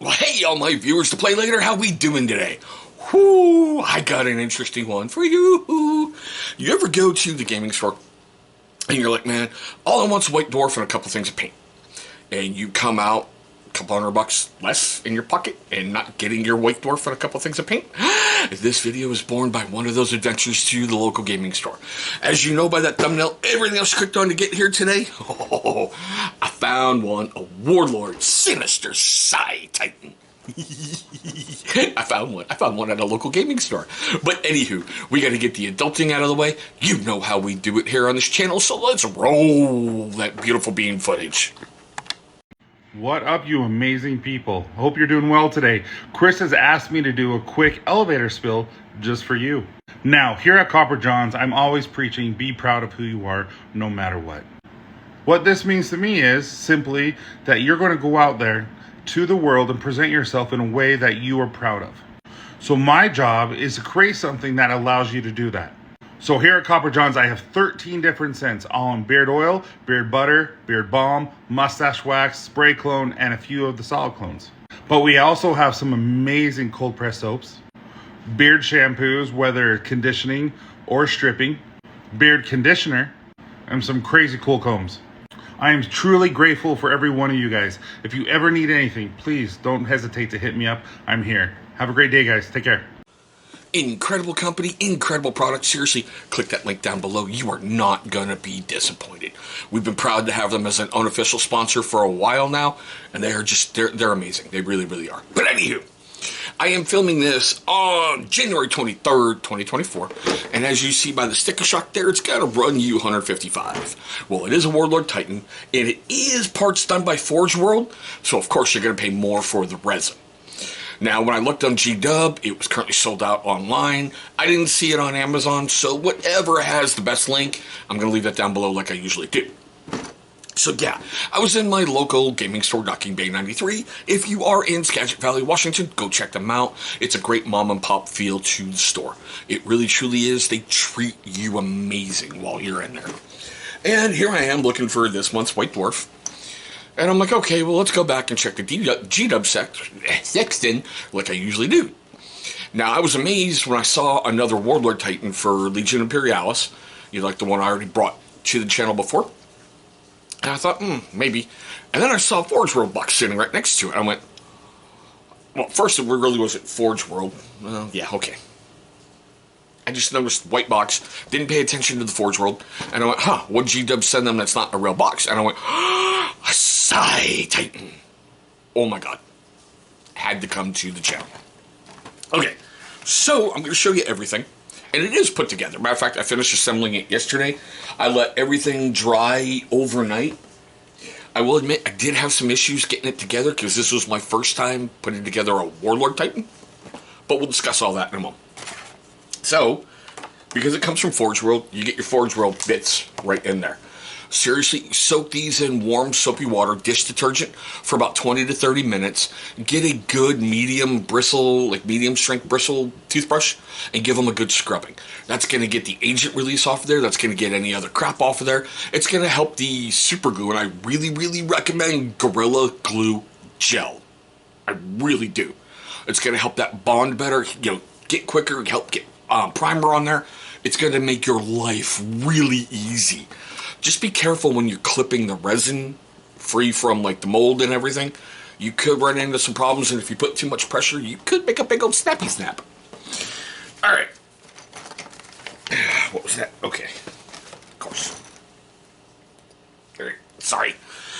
Well, hey, all my viewers to play later, how we doing today? Whoo, I got an interesting one for you. You ever go to the gaming store and you're like, man, all I want's a white dwarf and a couple things of paint. And you come out a couple $100 less in your pocket and not getting your white dwarf and a couple things of paint? This video is born by one of those adventures to the local gaming store. As you know by that thumbnail, everything else clicked on to get here today, I found one, a Warlord Sinister Psy Titan. I found one at a local gaming store. But anywho, we gotta get the adulting out of the way. You know how we do it here on this channel, so let's roll that beautiful beam footage. What up, you amazing people? Hope you're doing well today. Chris has asked me to do a quick elevator spill just for you. Now, here at Copper John's, I'm always preaching be proud of who you are no matter what. What this means to me is simply that you're going to go out there to the world and present yourself in a way that you are proud of. So my job is to create something that allows you to do that. So here at Copper John's, I have 13 different scents, all in beard oil, beard butter, beard balm, mustache wax, spray clone, and a few of the solid clones. But we also have some amazing cold press soaps, beard shampoos, whether conditioning or stripping, beard conditioner, and some crazy cool combs. I am truly grateful for every one of you guys. If you ever need anything, please don't hesitate to hit me up. I'm here. Have a great day, guys. Take care. Incredible company, incredible product. Seriously, click that link down below. You are not gonna be disappointed. We've been proud to have them as an unofficial sponsor for a while now, and they are just, they're amazing. They really, really are. But anywho, I am filming this on January 23rd, 2024, and as you see by the sticker shock there, it's gonna run you $155. Well, it is a Warlord Titan, and it is parts done by Forge World, so of course you're gonna pay more for the resin. Now, when I looked on G-Dub, it was currently sold out online. I didn't see it on Amazon, so whatever has the best link, I'm going to leave that down below like I usually do. So yeah, I was in my local gaming store, Docking Bay 93. If you are in Skagit Valley, Washington, go check them out. It's a great mom and pop feel to the store. It really truly is. They treat you amazing while you're in there. And here I am looking for this month's White Dwarf. And I'm like, okay, well, let's go back and check the G-Dub section like I usually do. Now, I was amazed when I saw another Warlord Titan for Legion Imperialis, like the one I already brought to the channel before. And I thought, maybe. And then I saw Forge World box sitting right next to it. I went, well, first it really wasn't Forge World. Yeah, okay. I just noticed white box, didn't pay attention to the Forge World, and I went, what G-Dub send them that's not a real box? And I went, a Psy Titan. Oh my god. Had to come to the channel. Okay, so I'm going to show you everything, and it is put together. Matter of fact, I finished assembling it yesterday. I let everything dry overnight. I will admit, I did have some issues getting it together, because this was my first time putting together a Warlord Titan, but we'll discuss all that in a moment. So, because it comes from Forge World, you get your Forge World bits right in there. Seriously, soak these in warm soapy water, dish detergent, for about 20 to 30 minutes. Get a good medium bristle, like medium strength bristle toothbrush, and give them a good scrubbing. That's going to get the agent release off of there. That's going to get any other crap off of there. It's going to help the super glue, and I really, really recommend Gorilla Glue Gel. I really do. It's going to help that bond better, get quicker, help get primer on there. It's going to make your life really easy. Just be careful when you're clipping the resin free from like the mold and everything. You could run into some problems, and if you put too much pressure, you could make a big old snappy snap. All right. What was that? Okay. Of course. Sorry.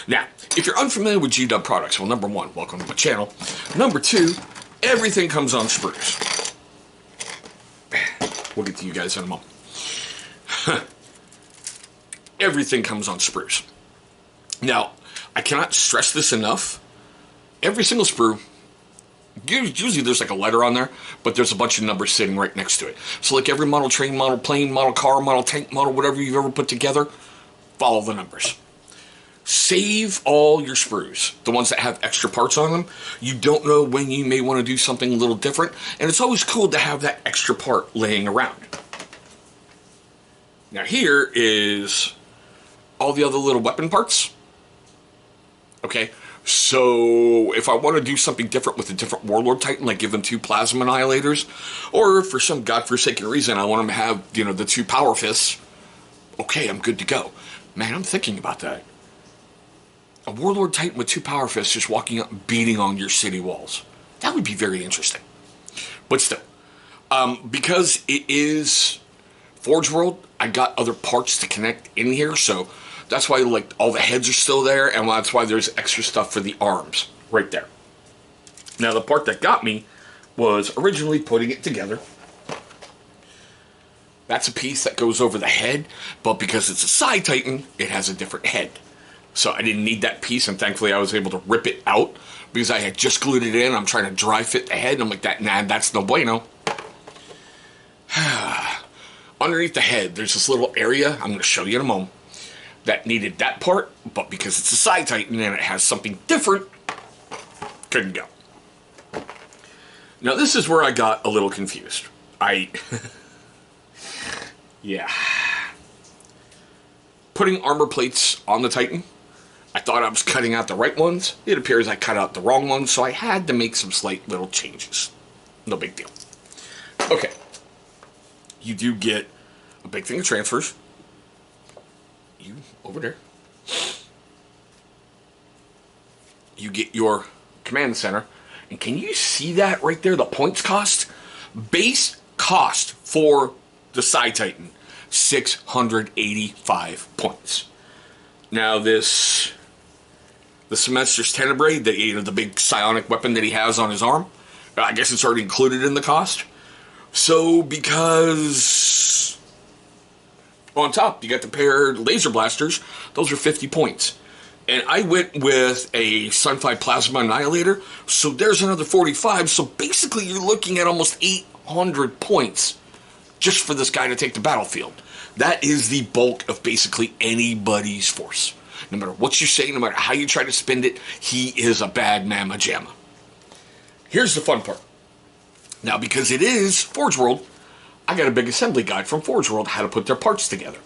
Now, if you're unfamiliar with G-Dub products, well, number one, welcome to my channel. Number two, everything comes on sprues. We'll get to you guys in a moment. Everything comes on sprues. Now, I cannot stress this enough. Every single sprue, usually there's like a letter on there, but there's a bunch of numbers sitting right next to it. So like every model train, model plane, model car, model tank, model whatever you've ever put together, follow the numbers. Save all your sprues, the ones that have extra parts on them. You don't know when you may want to do something a little different, and it's always cool to have that extra part laying around. Now here is all the other little weapon parts. Okay, So if I want to do something different with a different Warlord Titan, like give them 2 Plasma Annihilators, or for some godforsaken reason I want them to have, you know, the 2 Power Fists, okay, I'm good to go. Man, I'm thinking about that. A Warlord Titan with 2 Power Fists just walking up and beating on your city walls. That would be very interesting. But still, because it is Forge World, I got other parts to connect in here, so that's why like all the heads are still there, and that's why there's extra stuff for the arms right there. Now the part that got me was originally putting it together. That's a piece that goes over the head, but because it's a Psy Titan, it has a different head. So I didn't need that piece, and thankfully I was able to rip it out because I had just glued it in. I'm trying to dry fit the head, and I'm like, nah, that's no bueno. Underneath the head, there's this little area, I'm going to show you in a moment, that needed that part, but because it's a Psy Titan and it has something different, couldn't go. Now this is where I got a little confused. Yeah. Putting armor plates on the Titan, I thought I was cutting out the right ones. It appears I cut out the wrong ones, so I had to make some slight little changes. No big deal. Okay. You do get a big thing of transfers. You, over there. You get your command center. And can you see that right there? The points cost? Base cost for the Psy Titan, 685 points. Now the Semester's Tenebrae, the big psionic weapon that he has on his arm, I guess it's already included in the cost. So because on top you got the paired laser blasters, those are 50 points. And I went with a Sunfi Plasma Annihilator, so there's another 45. So basically you're looking at almost 800 points just for this guy to take the battlefield. That is the bulk of basically anybody's force. No matter what you say, no matter how you try to spend it, he is a bad mamma jamma. Here's the fun part. Now, because it is Forge World, I got a big assembly guide from Forge World how to put their parts together.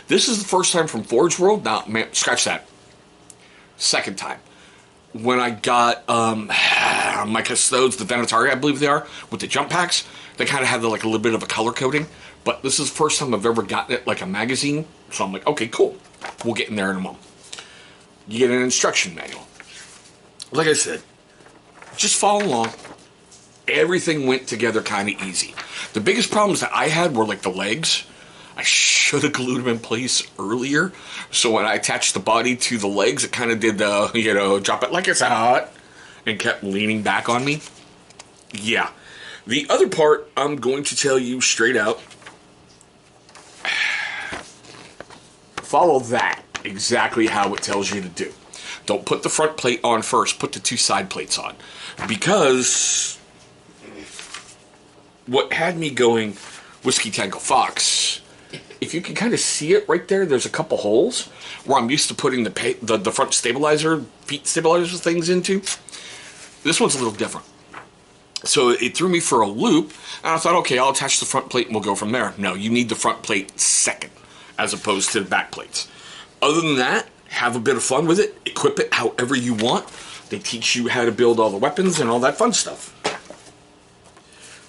This is the first time from Forge World. Now, man, scratch that. Second time. When I got my Custodes, the Venatari, I believe they are, with the jump packs, they kind of have like a little bit of a color coding. But this is the first time I've ever gotten it like a magazine. So I'm like, okay, cool. We'll get in there in a moment. You get an instruction manual. Like I said, just follow along. Everything went together kind of easy. The biggest problems that I had were like the legs. I should have glued them in place earlier. So when I attached the body to the legs, it kind of did the, drop it like it's hot and kept leaning back on me. Yeah. The other part, I'm going to tell you straight out. Follow that exactly how it tells you to do. Don't put the front plate on first. Put the 2 side plates on. Because what had me going Whiskey Tango Fox, if you can kind of see it right there, there's a couple holes where I'm used to putting the front stabilizer, feet stabilizer things into. This one's a little different. So it threw me for a loop, and I thought, okay, I'll attach the front plate and we'll go from there. No, you need the front plate second, as opposed to the back plates. Other than that, have a bit of fun with it. Equip it however you want. They teach you how to build all the weapons and all that fun stuff.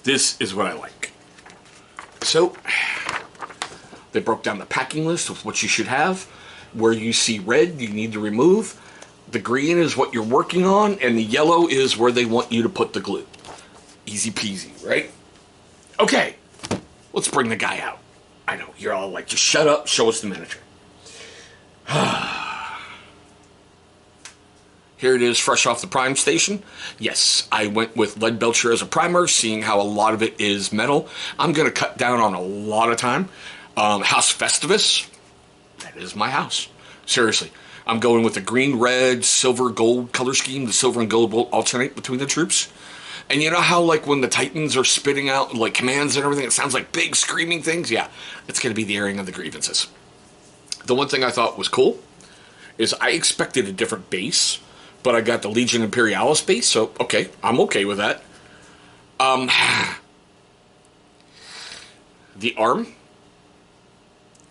This is what I like. So, they broke down the packing list of what you should have. Where you see red, you need to remove. The green is what you're working on, and the yellow is where they want you to put the glue. Easy peasy, right? Okay, let's bring the guy out. I know, you're all like, just shut up, show us the miniature. Here it is, fresh off the prime station. Yes, I went with Lead Belcher as a primer, seeing how a lot of it is metal. I'm going to cut down on a lot of time. House Festivus, that is my house. Seriously, I'm going with the green, red, silver, gold color scheme. The silver and gold will alternate between the troops. And you know how, like, when the Titans are spitting out, like, commands and everything, it sounds like big screaming things? Yeah, it's going to be the airing of the grievances. The one thing I thought was cool is I expected a different base, but I got the Legion Imperialis base, so, okay, I'm okay with that. The arm,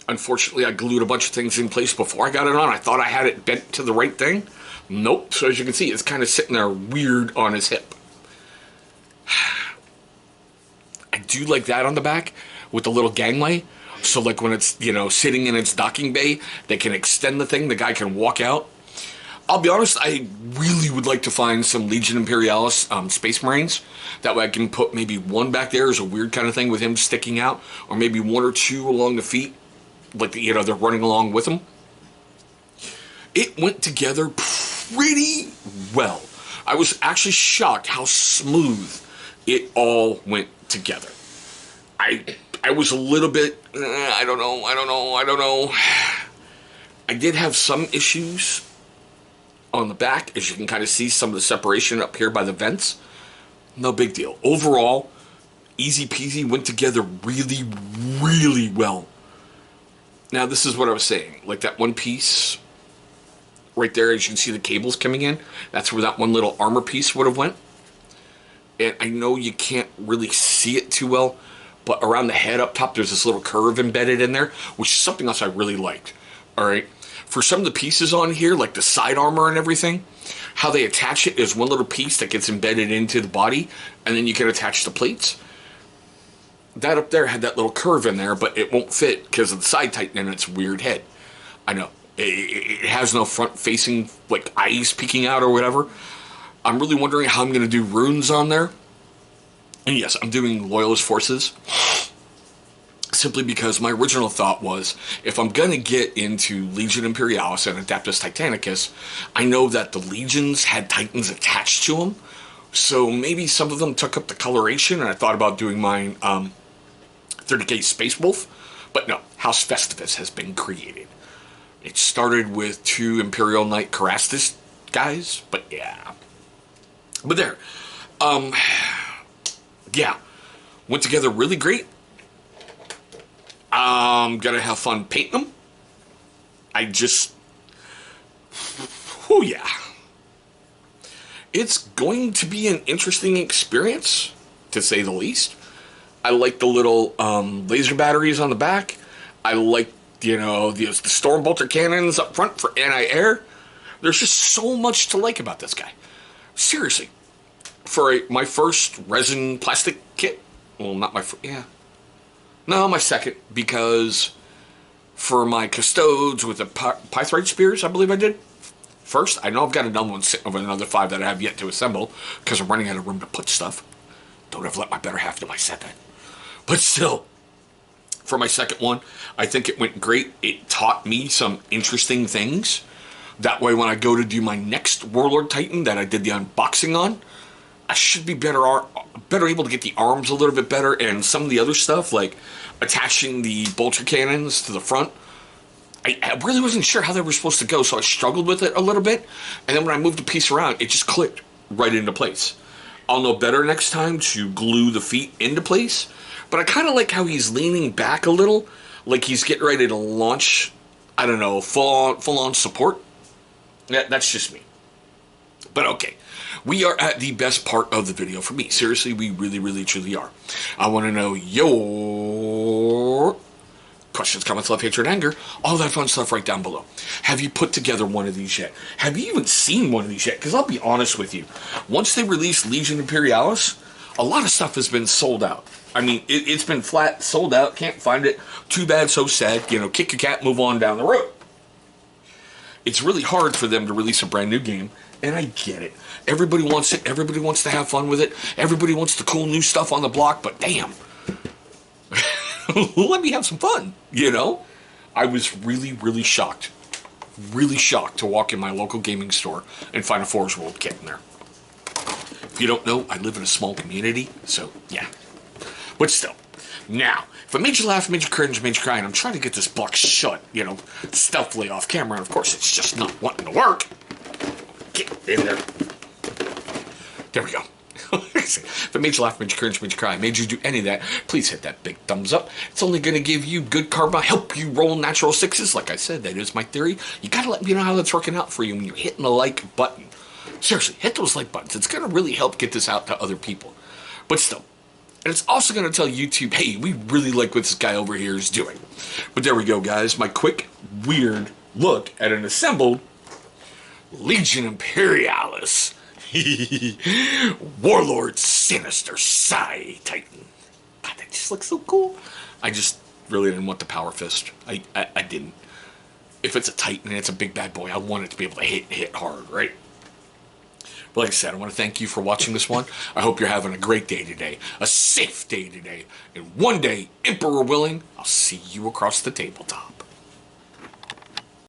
unfortunately, I glued a bunch of things in place before I got it on. I thought I had it bent to the right thing. Nope. So as you can see, it's kind of sitting there weird on his hip. I do like that on the back with the little gangway. So like when it's, you know, sitting in its docking bay, they can extend the thing. The guy can walk out. I'll be honest, I really would like to find some Legion Imperialis Space Marines. That way I can put maybe one back there as a weird kind of thing with him sticking out. Or maybe one or two along the feet. Like, you know, they're running along with him. It went together pretty well. I was actually shocked how smooth it all went together. I was a little bit, I don't know. I did have some issues on the back, as you can kind of see some of the separation up here by the vents. No big deal. Overall, easy peasy, went together really, really well. Now, this is what I was saying. Like that one piece right there, as you can see the cables coming in, that's where that one little armor piece would have went. And I know you can't really see it too well, but around the head up top, there's this little curve embedded in there, which is something else I really liked. All right. For some of the pieces on here, like the side armor and everything, how they attach it is one little piece that gets embedded into the body, and then you can attach the plates. That up there had that little curve in there, but it won't fit because of the side titan and its weird head. I know. It has no front-facing, like, eyes peeking out or whatever. I'm really wondering how I'm going to do runes on there. And yes, I'm doing Loyalist Forces. Simply because my original thought was, if I'm going to get into Legion Imperialis and Adeptus Titanicus, I know that the Legions had Titans attached to them. So maybe some of them took up the coloration, and I thought about doing mine 30K Space Wolf. But no, House Festivus has been created. It started with 2 Imperial Knight Carastus guys, but yeah. But there. Yeah. Went together really great. I'm gonna have fun painting them. Oh yeah. It's going to be an interesting experience, to say the least. I like the little laser batteries on the back. I like, you know, the Stormbolter cannons up front for anti-air. There's just so much to like about this guy. Seriously. For my first resin plastic kit. Well, not my first, yeah. No, my second, because for my Custodes with the Pythroid Spears, I believe I did first. I know I've got another one sitting over another 5 that I have yet to assemble, because I'm running out of room to put stuff. Don't ever let my better half know I said that. But still, for my second one, I think it went great. It taught me some interesting things. That way, when I go to do my next Warlord Titan that I did the unboxing on, I should be better able to get the arms a little bit better, and some of the other stuff, like attaching the bolter cannons to the front. I really wasn't sure how they were supposed to go, so I struggled with it a little bit, and then when I moved the piece around, it just clicked right into place. I'll know better next time to glue the feet into place, but I kind of like how he's leaning back a little, like he's getting ready to launch, I don't know, full-on support. That's just me. But okay. We are at the best part of the video for me. Seriously, we really, really, truly are. I want to know your questions, comments, love, hatred, anger, all that fun stuff right down below. Have you put together one of these yet? Have you even seen one of these yet? Because I'll be honest with you. Once they released Legion Imperialis, a lot of stuff has been sold out. I mean, it's been flat, sold out, can't find it. Too bad, so sad. You know, kick your cat, move on down the road. It's really hard for them to release a brand new game, and I get it. Everybody wants it. Everybody wants to have fun with it. Everybody wants the cool new stuff on the block, but damn. Let me have some fun, you know? I was really, really shocked. Really shocked to walk in my local gaming store and find a Forge World kit in there. If you don't know, I live in a small community, so yeah. But still. Now, if I made you laugh, made you cringe, made you cry, and I'm trying to get this box shut, you know, stealthily off camera, and of course it's just not wanting to work. Get in there. There we go. If it made you laugh, made you cringe, made you cry, made you do any of that, please hit that big thumbs up. It's only going to give you good karma, help you roll natural 6s. Like I said, that is my theory. You got to let me know how that's working out for you when you're hitting the like button. Seriously, hit those like buttons. It's going to really help get this out to other people. But still. And it's also going to tell YouTube, hey, we really like what this guy over here is doing. But there we go, guys. My quick, weird look at an assembled Legion Imperialis, Warlord Sinister Psy Titan. God, that just looks so cool. I just really didn't want the Power Fist. I didn't. If it's a Titan and it's a big bad boy, I want it to be able to hit hard, right? But like I said, I want to thank you for watching this one. I hope you're having a great day today, a safe day today, and one day, Emperor willing, I'll see you across the tabletop.